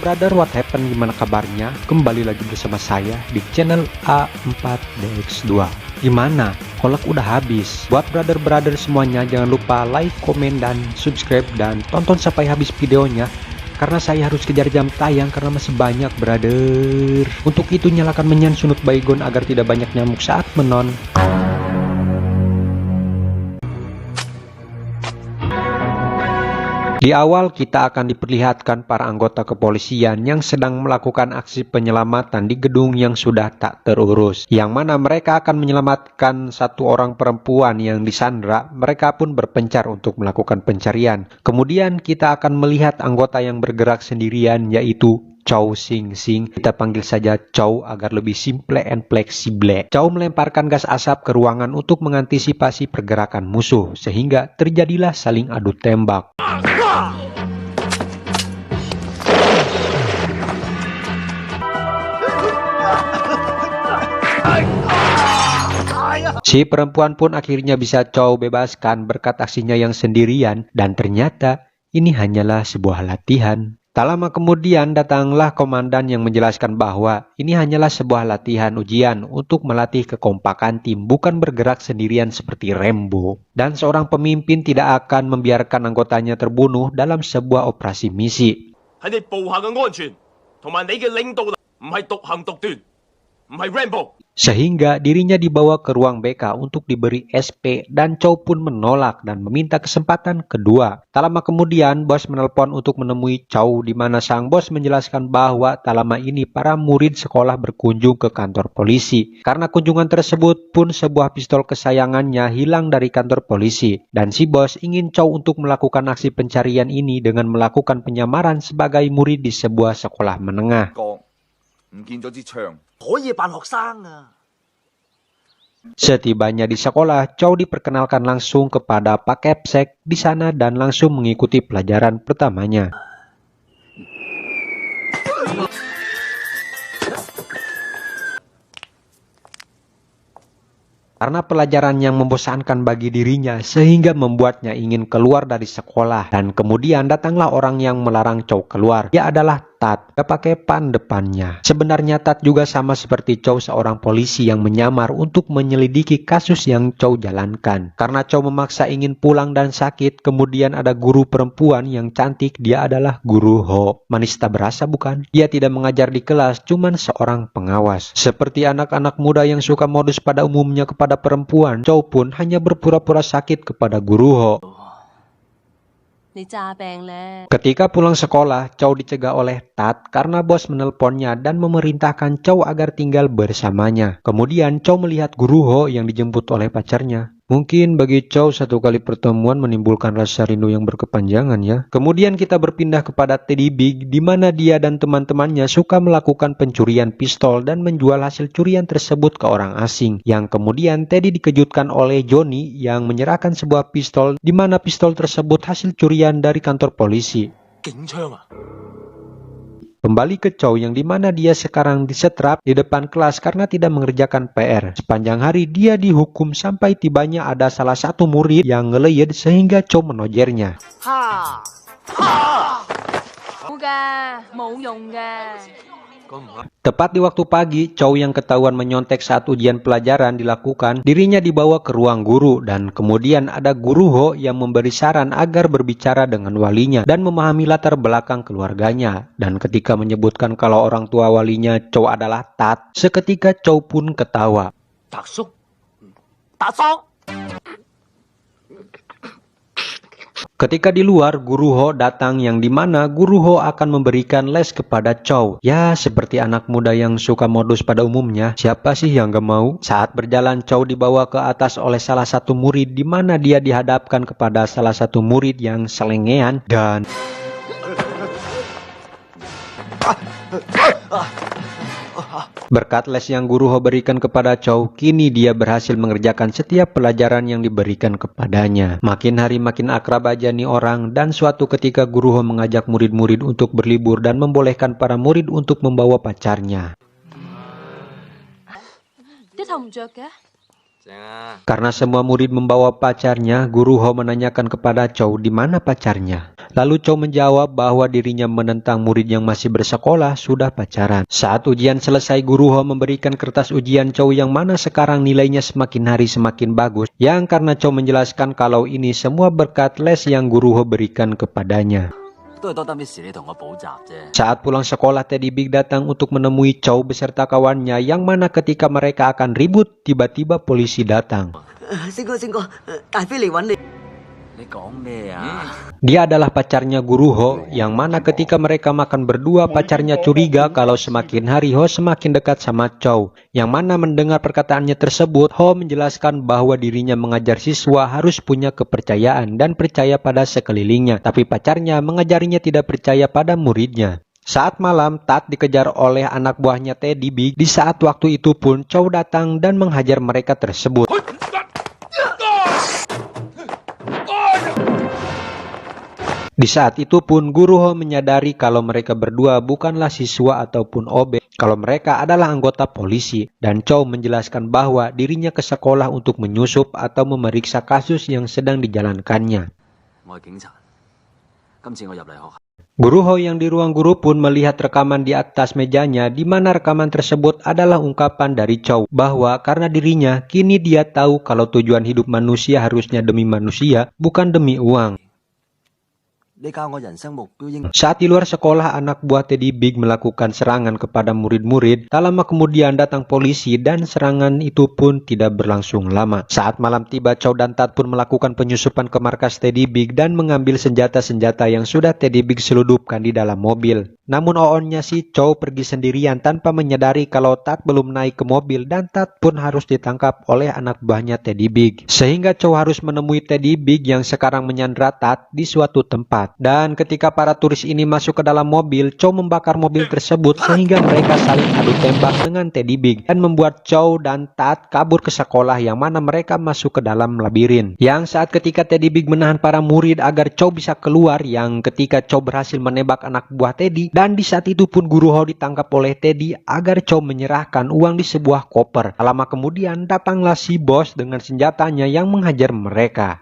brother, what happened? Gimana kabarnya? Kembali lagi bersama saya di channel A4DX2. Gimana? Kolak udah habis. Buat brother-brother semuanya, jangan lupa like, komen, dan subscribe, dan tonton sampai habis videonya. Karena saya harus kejar jam tayang karena masih banyak brother. Untuk itu nyalakan menyan sunut baygon agar tidak banyak nyamuk saat menon. Di awal kita akan diperlihatkan para anggota kepolisian yang sedang melakukan aksi penyelamatan di gedung yang sudah tak terurus. Yang mana mereka akan menyelamatkan satu orang perempuan yang disandra, mereka pun berpencar untuk melakukan pencarian. Kemudian kita akan melihat anggota yang bergerak sendirian yaitu Chow Sing Sing. Kita panggil saja Chow agar lebih simple and flexible. Chow melemparkan gas asap ke ruangan untuk mengantisipasi pergerakan musuh, sehingga terjadilah saling adu tembak. Si perempuan pun akhirnya bisa Chow bebaskan berkat aksinya yang sendirian, dan ternyata ini hanyalah sebuah latihan. Tak lama kemudian datanglah komandan yang menjelaskan bahwa ini hanyalah sebuah latihan ujian untuk melatih kekompakan tim, bukan bergerak sendirian seperti Rambo. Dan seorang pemimpin tidak akan membiarkan anggotanya terbunuh dalam sebuah operasi misi. Sehingga dirinya dibawa ke ruang BK untuk diberi SP, dan Chow pun menolak dan meminta kesempatan kedua. Tak lama kemudian bos menelpon untuk menemui Chow, di mana sang bos menjelaskan bahwa tak lama ini para murid sekolah berkunjung ke kantor polisi. Karena kunjungan tersebut pun sebuah pistol kesayangannya hilang dari kantor polisi, dan si bos ingin Chow untuk melakukan aksi pencarian ini dengan melakukan penyamaran sebagai murid di sebuah sekolah menengah. Setibanya di sekolah, Chow diperkenalkan langsung kepada Pak Kepsek di sana dan langsung mengikuti pelajaran pertamanya. Karena pelajaran yang membosankan bagi dirinya sehingga membuatnya ingin keluar dari sekolah. Dan kemudian datanglah orang yang melarang Chow keluar. Dia adalah Tat, pakai pan depannya. Sebenarnya Tat juga sama seperti Chow, seorang polisi yang menyamar untuk menyelidiki kasus yang Chow jalankan. Karena Chow memaksa ingin pulang dan sakit, kemudian ada guru perempuan yang cantik, dia adalah Guru Ho. Manis tak berasa bukan? Dia tidak mengajar di kelas, cuman seorang pengawas. Seperti anak-anak muda yang suka modus pada umumnya kepada perempuan, Chow pun hanya berpura-pura sakit kepada Guru Ho. Ketika pulang sekolah, Chow dicegah oleh Tat karena bos menelponnya dan memerintahkan Chow agar tinggal bersamanya. Kemudian Chow melihat Guru Ho yang dijemput oleh pacarnya. Mungkin bagi Chow satu kali pertemuan menimbulkan rasa rindu yang berkepanjangan ya. Kemudian kita berpindah kepada Teddy Big, di mana dia dan teman-temannya suka melakukan pencurian pistol dan menjual hasil curian tersebut ke orang asing. Yang kemudian Teddy dikejutkan oleh Johnny yang menyerahkan sebuah pistol, di mana pistol tersebut hasil curian dari kantor polisi. Kembali ke Chow yang dimana dia sekarang disetrap di depan kelas karena tidak mengerjakan PR. Sepanjang hari dia dihukum sampai tibanya ada salah satu murid yang ngeleyed sehingga Chow menojernya. Tepat di waktu pagi, Chow yang ketahuan menyontek saat ujian pelajaran dilakukan, dirinya dibawa ke ruang guru, dan kemudian ada Guru Ho yang memberi saran agar berbicara dengan walinya dan memahami latar belakang keluarganya. Dan ketika menyebutkan kalau orang tua walinya Chow adalah Tat, seketika Chow pun ketawa. Ketika di luar, Guru Ho datang yang dimana Guru Ho akan memberikan les kepada Chow. Ya, seperti anak muda yang suka modus pada umumnya. Siapa sih yang gak mau? Saat berjalan, Chow dibawa ke atas oleh salah satu murid, di mana dia dihadapkan kepada salah satu murid yang selengean dan berkat les yang Guru Ho berikan kepada Chow, kini dia berhasil mengerjakan setiap pelajaran yang diberikan kepadanya. Makin hari makin akrab aja nih orang, dan suatu ketika Guru Ho mengajak murid-murid untuk berlibur dan membolehkan para murid untuk membawa pacarnya. Karena semua murid membawa pacarnya, guru Ho menanyakan kepada Chow di mana pacarnya. Lalu Chow menjawab bahwa dirinya menentang murid yang masih bersekolah sudah pacaran. Saat ujian selesai, guru Ho memberikan kertas ujian Chow yang mana sekarang nilainya semakin hari semakin bagus. Yang karena Chow menjelaskan kalau ini semua berkat les yang guru Ho berikan kepadanya. Saat pulang sekolah, Teddy Big datang untuk menemui Chow beserta kawannya, yang mana ketika mereka akan ribut, tiba-tiba polisi datang. Dia adalah pacarnya guru Ho, yang mana ketika mereka makan berdua, pacarnya curiga kalau semakin hari Ho semakin dekat sama Chow. Yang mana mendengar perkataannya tersebut, Ho menjelaskan bahwa dirinya mengajar siswa harus punya kepercayaan dan percaya pada sekelilingnya. Tapi pacarnya mengajarinya tidak percaya pada muridnya. Saat malam, Tat dikejar oleh anak buahnya Teddy Big. Di saat waktu itu pun, Chow datang dan menghajar mereka tersebut. Di saat itu pun guru Ho menyadari kalau mereka berdua bukanlah siswa ataupun OB, kalau mereka adalah anggota polisi, dan Chow menjelaskan bahwa dirinya ke sekolah untuk menyusup atau memeriksa kasus yang sedang dijalankannya. Guru Ho yang di ruang guru pun melihat rekaman di atas mejanya, di mana rekaman tersebut adalah ungkapan dari Chow bahwa karena dirinya kini dia tahu kalau tujuan hidup manusia harusnya demi manusia, bukan demi uang. Saat di luar sekolah, anak buah Teddy Big melakukan serangan kepada murid-murid. Tak lama kemudian datang polisi dan serangan itu pun tidak berlangsung lama. Saat malam tiba, Chow dan Tat pun melakukan penyusupan ke markas Teddy Big dan mengambil senjata-senjata yang sudah Teddy Big seludupkan di dalam mobil. Namun oonnya si Chow pergi sendirian tanpa menyadari kalau Tat belum naik ke mobil, dan Tat pun harus ditangkap oleh anak buahnya Teddy Big. Sehingga Chow harus menemui Teddy Big yang sekarang menyandra Tat di suatu tempat. Dan ketika para turis ini masuk ke dalam mobil, Chow membakar mobil tersebut sehingga mereka saling adu tembak dengan Teddy Big dan membuat Chow dan Tat kabur ke sekolah, yang mana mereka masuk ke dalam labirin. Yang saat ketika Teddy Big menahan para murid agar Chow bisa keluar, yang ketika Chow berhasil menembak anak buah Teddy, dan di saat itu pun guru Ho ditangkap oleh Teddy agar Chow menyerahkan uang di sebuah koper. Lama kemudian datanglah si bos dengan senjatanya yang menghajar mereka.